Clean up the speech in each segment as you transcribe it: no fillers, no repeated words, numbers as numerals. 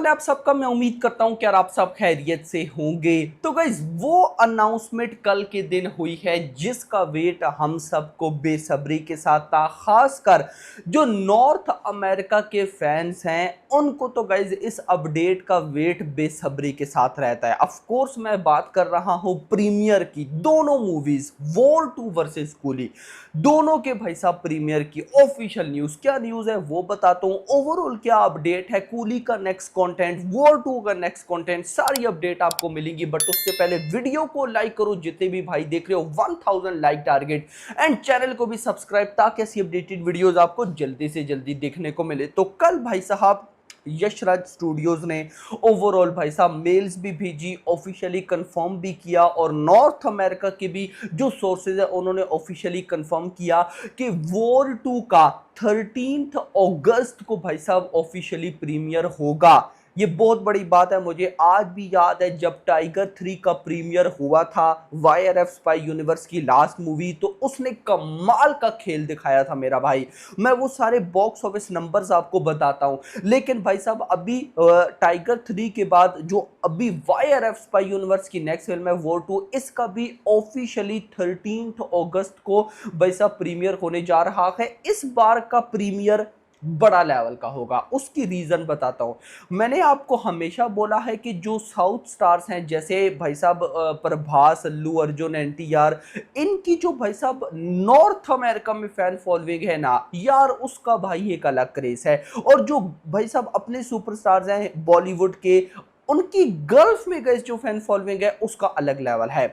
है आप सबका। मैं उम्मीद करता हूं कि यार आप सब खैरियत से होंगे। तो गाइस वो अनाउंसमेंट कल के दिन हुई है जिसका वेट हम सबको बेसब्री के साथ था, खासकर जो नॉर्थ अमेरिका के फैंस हैं उनको तो गाइस इस अपडेट का वेट बेसब्री के साथ रहता है। ऑफ कोर्स मैं बात कर रहा हूं प्रीमियर की। दोनों मूवीज वॉर 2 वर्सेस कूली, दोनों के भाई साहब प्रीमियर की ऑफिशियल न्यूज क्या न्यूज है वो बताता हूं। ओवरऑल क्या अपडेट है, कूली का नेक्स्ट कंटेंट, वॉर 2 का नेक्स्ट कंटेंट, सारी अपडेट आपको मिलेंगी। बट उससे पहले वीडियो को लाइक करो जितने भी भाई देख रहे हो, 1000 लाइक टारगेट, एंड चैनल को भी सब्सक्राइब ताकि ऐसी अपडेटेड वीडियोस आपको जल्दी से जल्दी देखने को मिले। तो कल भाई साहब यशराज स्टूडियोज ने ओवरऑल भाई साहब मेल्स भी भेजी, ऑफिशियली कंफर्म भी किया, और नॉर्थ अमेरिका के भी जो सोर्सेज है उन्होंने ऑफिशियली कंफर्म किया कि वॉर 2 का 13 अगस्त को भाई साहब ऑफिशियली प्रीमियर होगा। ये बहुत बड़ी बात है। मुझे आज भी याद है जब टाइगर 3 का प्रीमियर हुआ था, वाईआरएफ स्पाई यूनिवर्स की लास्ट मूवी, तो उसने कमाल का खेल दिखाया था मेरा भाई। मैं वो सारे बॉक्स ऑफिस नंबर्स आपको बताता हूं। लेकिन भाई साहब अभी टाइगर 3 के बाद जो अभी वाईआरएफ स्पाई यूनिवर्स की नेक्स्ट फिल्म है वॉर 2, इसका भी ऑफिशियली 13 अगस्त को भाई साहब प्रीमियर होने जा रहा है। इस बार का प्रीमियर बड़ा लेवल का होगा। उसकी रीजन बताता हूं। मैंने आपको हमेशा बोला है कि जो साउथ स्टार्स हैं जैसे भाई साहब प्रभास, अल्लू अर्जुन, एनटीआर, इनकी जो भाई साहब नॉर्थ अमेरिका में फैन फॉलोइंग है ना यार, उसका भाई एक अलग क्रेज है। और जो भाई साहब अपने सुपरस्टार्स हैं बॉलीवुड के, उनकी गल्फ में गए जो फैन फॉलोइंग है उसका अलग लेवल है।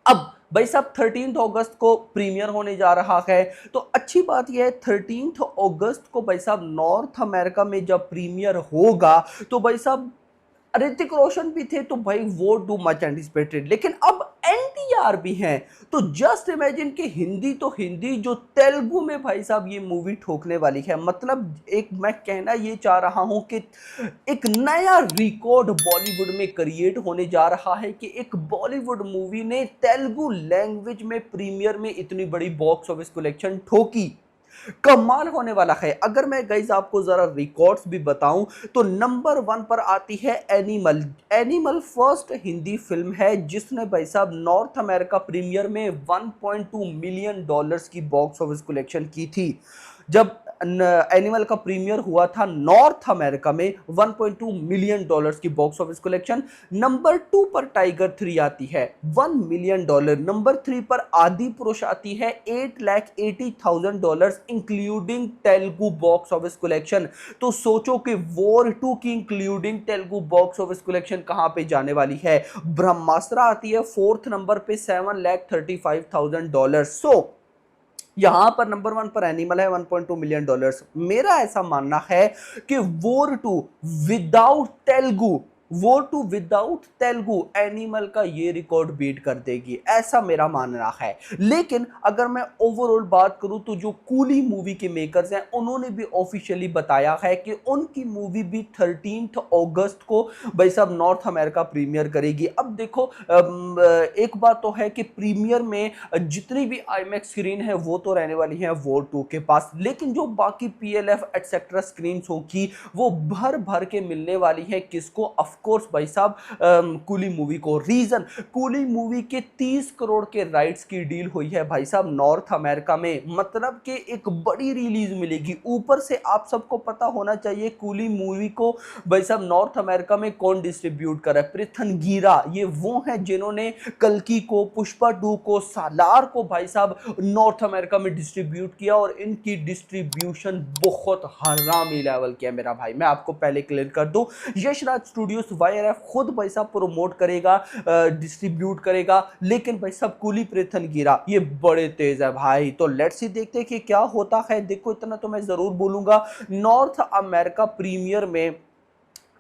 अब भाई साहब 13 अगस्त को प्रीमियर होने जा रहा है, तो अच्छी बात यह है 13 अगस्त को भाई साहब नॉर्थ अमेरिका में जब प्रीमियर होगा तो भाई साहब ऋतिक रोशन भी थे, तो भाई वो टू मच एंटिसिपेटेड। लेकिन अब एनटीआर भी हैं, तो जस्ट इमेजिन कि हिंदी तो हिंदी, जो तेलुगु में भाई साहब ये मूवी ठोकने वाली है। मतलब एक मैं कहना ये चाह रहा हूं कि एक नया रिकॉर्ड बॉलीवुड में क्रिएट होने जा रहा है कि एक बॉलीवुड मूवी ने तेलुगु लैंग्वेज में प्रीमियर में इतनी बड़ी बॉक्स ऑफिस कलेक्शन ठोकी। कमाल होने वाला है। अगर मैं गाइस आपको जरा रिकॉर्ड्स भी बताऊं तो नंबर 1 पर आती है animal. Animal first Hindi film है जिसने भाई साहब नॉर्थ अमेरिका प्रीमियर में 1.2 मिलियन डॉलर्स की बॉक्स ऑफिस कलेक्शन की थी। जब एनिमल का प्रीमियर हुआ था नॉर्थ अमेरिका में 1.2 मिलियन डॉलर्स की बॉक्स ऑफिस कलेक्शन। नंबर 2 पर टाइगर 3 आती है 1 मिलियन डॉलर। नंबर 3 पर आदि पुरुष आती है 8,80,000 dollars including Telugu box office collection. तो सोचो कि वॉर 2 की including Telugu box office collection कहां पे जाने वाली है। ब्रह्मास्त्र आती है 4th नंबर पे 7,35,000 डॉलर। सो यहां पर नंबर 1 पर एनिमल है 1.2 मिलियन डॉलर्स। मेरा ऐसा मानना है कि war 2 without Telugu, war 2 without Telugu animal का ये रिकॉर्ड बीट कर देगी, ऐसा मेरा मानना है। लेकिन अगर मैं ओवरऑल बात करूं तो जो कूली मूवी के मेकर्स हैं उन्होंने भी ऑफिशियली बताया है कि उनकी मूवी भी 13 अगस्त को भाई साहब नॉर्थ अमेरिका प्रीमियर करेगी। अब देखो एक बात तो है कि प्रीमियर में जितनी भी आईमैक्स स्क्रीन है वो तो रहने वाली है वॉर 2 के पास, लेकिन जो बाकी पीएलएफ एटसेट्रा स्क्रीन होगी वो भर भर के मिलने वाली है किसको? ऑफ कोर्स भाई साहब कूली मूवी को। रीजन, कूली मूवी के 30 करोड़ के राइट्स की डील हुई है भाई साहब नॉर्थ अमेरिका में, मतलब कि एक बड़ी रिलीज मिलेगी। ऊपर से आप सबको पता होना चाहिए कूली मूवी को भाई साहब नॉर्थ अमेरिका में कौन डिस्ट्रीब्यूट कर रहा है? पृथन गीरा। ये वो हैं जिन्होंने कल्कि को, पुष्पा 2 को, सालार को भाई साहब नॉर्थ अमेरिका में डिस्ट्रीब्यूट किया, और इनकी डिस्ट्रीब्यूशन बहुत हरामी लेवल की है मेरा भाई। मैं आपको पहले क्लियर कर दूं, यशराज स्टूडियोज वाईआरएफ खुद भाई साहब प्रोमोट करेगा, डिस्ट्रीब्यूट करेगा, लेकिन भाई साहब कूली पृथन गिरा ये बड़े तेज है भाई। तो लेट्स सी देखते हैं कि क्या होता है। देखो इतना तो मैं जरूर बोलूंगा, नॉर्थ अमेरिका प्रीमियर में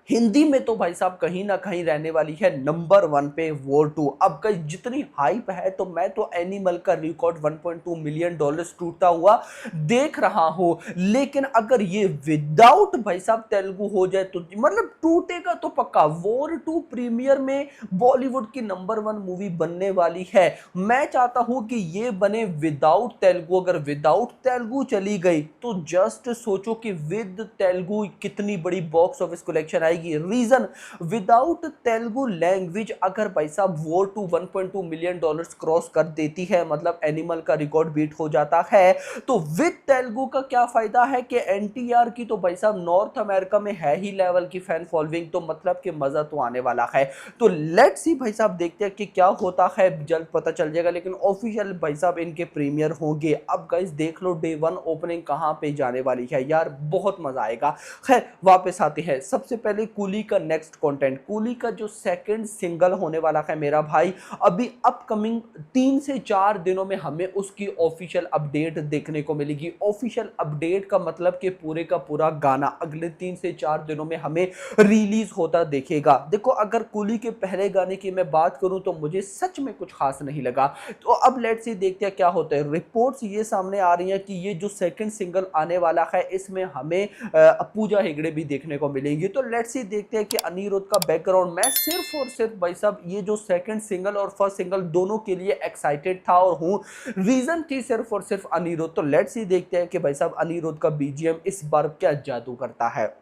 हिंदी में तो भाई साहब कहीं ना कहीं रहने वाली है नंबर 1 पे वॉर 2। अब कहीं जितनी हाइप है तो मैं तो एनिमल का रिकॉर्ड 1.2 मिलियन डॉलर्स टूटता हुआ देख रहा हूं। लेकिन अगर ये विदाउट भाई साहब तेलुगु हो जाए तो मतलब टूटेगा तो पक्का। वॉर 2 प्रीमियर में बॉलीवुड की नंबर 1 मूवी बनने वाली है। मैं चाहता हूं कि ये बने विदाउट तेलुगु। अगर विदाउट तेलुगु चली गई तो जस्ट सोचो कि विद तेलुगु कितनी बड़ी बॉक्स ऑफिस कलेक्शन जाएगी। रीजन, विदाउट तेलुगु लैंग्वेज अगर भाई साहब वॉर 2 1.2 मिलियन डॉलर्स क्रॉस कर देती है, मतलब एनिमल का रिकॉर्ड बीट हो जाता है, तो विद तेलुगु का क्या फायदा है कि एनटीआर की तो भाई साहब नॉर्थ अमेरिका में है ही लेवल की फैन फॉलोइंग, तो मतलब कि मजा तो आने वाला है। तो लेट्स सी भाई साहब, देखते हैं कि क्या होता है, जल्द पता चल जाएगा। लेकिन ऑफिशियल भाई साहब इनके प्रीमियर होंगे। अब गाइस देख लो डे 1 ओपनिंग कहां पे जाने वाली है यार, बहुत मजा आएगा। खैर वापस आते हैं, सबसे पहले कूली का नेक्स्ट कंटेंट, कूली का जो सेकंड सिंगल होने वाला है मेरा भाई, अभी अपकमिंग 3 से 4 दिनों में हमें उसकी ऑफिशियल अपडेट देखने को मिलेगी। ऑफिशियल अपडेट का मतलब कि पूरे का पूरा गाना अगले 3 से 4 दिनों में हमें रिलीज होता देखेगा। देखो अगर कूली के पहले गाने की मैं बात करूं तो मुझे सच में कुछ खास नहीं लगा। तो अब लेट्स सी देखते हैं क्या होता है। रिपोर्ट्स ये सामने आ रही हैं कि ये जो सेकंड सिंगल आने वाला है इसमें हमें पूजा हेगड़े भी देखने को मिलेंगी। तो लेट्स सी देखते हैं कि अनिरुद्ध का बैकग्राउंड। मैं सिर्फ और सिर्फ भाई साहब ये जो सेकंड सिंगल और फर्स्ट सिंगल दोनों के लिए एक्साइटेड था और हूं, रीजन थी सिर्फ और सिर्फ अनिरुद्ध। तो लेट्स सी देखते हैं कि भाई साहब अनिरुद्ध का बीजीएम इस बार क्या जादू करता है।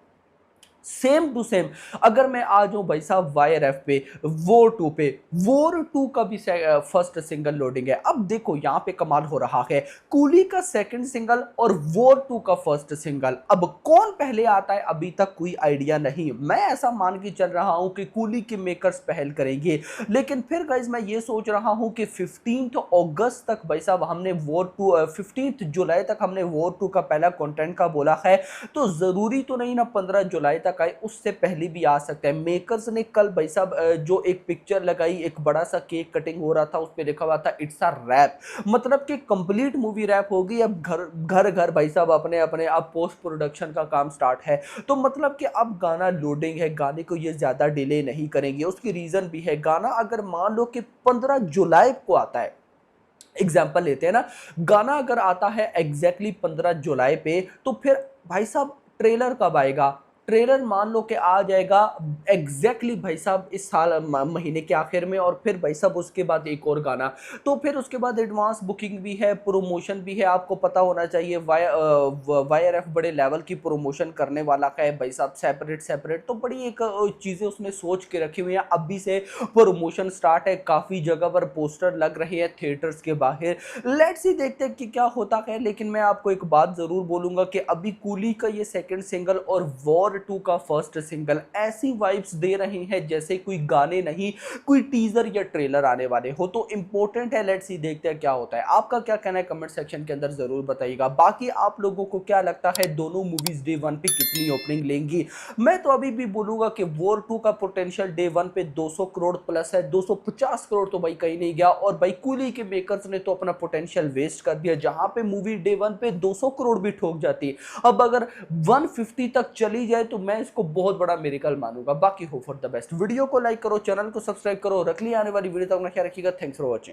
सेम टू सेम अगर मैं आ जाऊं भाई साहब वाईआरएफ पे, वॉर 2 पे, वॉर 2 का भी फर्स्ट सिंगल लोडिंग है। अब देखो यहां पे कमाल हो रहा है, कूली का सेकंड सिंगल और वॉर 2 का फर्स्ट सिंगल, अब कौन पहले आता है अभी तक कोई आइडिया नहीं। मैं ऐसा मान के चल रहा हूं कि कूली के मेकर्स पहल करेंगे, लेकिन फिर गाइस मैं ये सोच रहा हूं कि 15 अगस्त तक भाई साहब हमने वॉर 2 15 जुलाई तक हमने वॉर 2 का पहला कंटेंट का बोला है, तो जरूरी तो नहीं ना 15 जुलाई तक आए, उससे पहले भी आ सकता है। मेकर्स ने कल भाई साहब जो एक पिक्चर लगाई, एक बड़ा सा केक कटिंग हो रहा था, उस पे लिखा हुआ था इट्स अ रैप, मतलब कि कंप्लीट मूवी रैप होगी। अब घर घर भाई साहब अपने अपने अब पोस्ट प्रोडक्शन का काम स्टार्ट है, तो मतलब कि अब गाना लोडिंग है, गाने को ये ज्यादा डिले नहीं करेंगे। उसकी रीजन भी है, गाना अगर मान लो कि 15 जुलाई को आता है, एग्जाम्पल लेते हैं ना, गाना अगर आता है एग्जैक्टली 15 जुलाई पे, तो फिर भाई साहब ट्रेलर कब आएगा? ट्रेलर मान लो कि आ जाएगा एग्जैक्टली भाई साहब इस साल महीने के आखिर में, और फिर भाई साहब उसके बाद एक और गाना, तो फिर उसके बाद एडवांस बुकिंग भी है, प्रमोशन भी है। आपको पता होना चाहिए वाईआरएफ बड़े लेवल की प्रमोशन करने वाला है भाई साहब, सेपरेट सेपरेट, तो बड़ी एक चीजें उसने सोच के रखी हुई है। अभी से प्रमोशन स्टार्ट है, काफी जगह पर पोस्टर लग रहे हैं थिएटर्स के बाहर। लेट्स ही देखते हैं कि क्या होता है। लेकिन मैं आपको एक बात जरूर बोलूंगा कि अभी कूली का ये सेकंड सिंगल और वॉर 2 का फर्स्ट सिंगल ऐसी वाइब्स दे रहे हैं जैसे कोई गाने नहीं, कोई टीजर या ट्रेलर आने वाले हो। तो इंपॉर्टेंट है, लेट्स सी देखते हैं क्या होता है। आपका क्या कहना है कमेंट सेक्शन के अंदर जरूर बताइएगा। बाकी आप लोगों को क्या लगता है दोनों मूवीज डे 1 पे कितनी ओपनिंग लेंगी? मैं तो अभी भी बोलूंगा कि वॉर 2 का पोटेंशियल डे 1 पे 200 करोड़ प्लस है, 250 करोड़ तो भाई कहीं नहीं गया। और भाई कूली के मेकर्स ने तो अपना पोटेंशियल वेस्ट कर दिया, जहां पे मूवी डे 1 पे 200 करोड़ भी ठोक जाती, अब अगर 150 तक चली जाए तो मैं इसको बहुत बड़ा मिरेकल मानूंगा। बाकी hope for the best. Video को लाइक करो, चैनल को सब्सक्राइब करो, रख लिया आने वाली वीडियो तक अपना ख्याल रखिएगा। Thanks for watching.